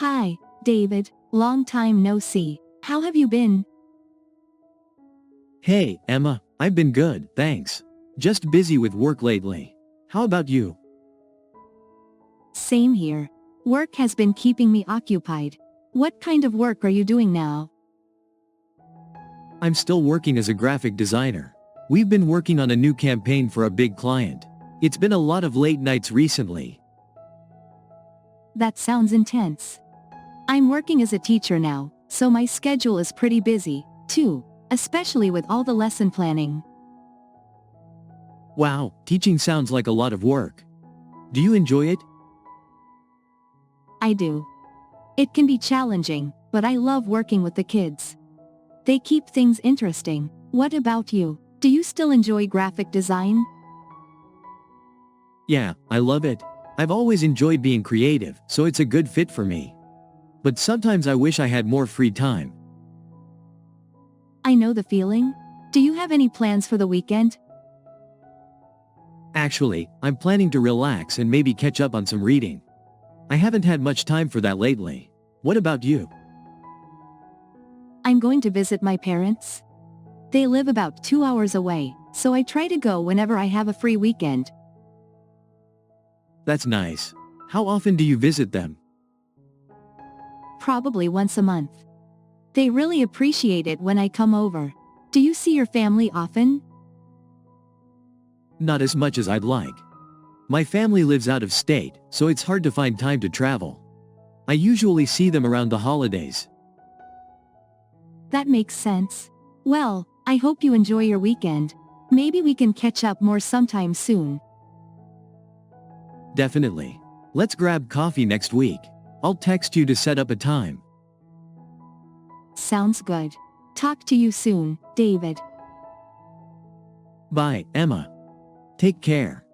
Hi, David, long time no see. How have you been? Hey, Emma, I've been good, thanks. Just busy with work lately. How about you? Same here. Work has been keeping me occupied. What kind of work are you doing now? I'm still working as a graphic designer. We've been working on a new campaign for a big client. It's been a lot of late nights recently. That sounds intense. I'm working as a teacher now, so my schedule is pretty busy, too, especially with all the lesson planning. Wow, teaching sounds like a lot of work. Do you enjoy it? I do. It can be challenging, but I love working with the kids. They keep things interesting. What about you? Do you still enjoy graphic design? Yeah, I love it. I've always enjoyed being creative, so it's a good fit for me. But sometimes I wish I had more free time. I know the feeling. Do you have any plans for the weekend? Actually, I'm planning to relax and maybe catch up on some reading. I haven't had much time for that lately. What about you? I'm going to visit my parents. They live about 2 hours away, so I try to go whenever I have a free weekend. That's nice. How often do you visit them? Probably once a month. They really appreciate it when I come over. Do you see your family often? Not as much as I'd like. My family lives out of state, so it's hard to find time to travel. I usually see them around the holidays. That makes sense. Well, I hope you enjoy your weekend. Maybe we can catch up more sometime soon. Definitely. Let's grab coffee next week. I'll text you to set up a time. Sounds good. Talk to you soon, David. Bye, Emma. Take care.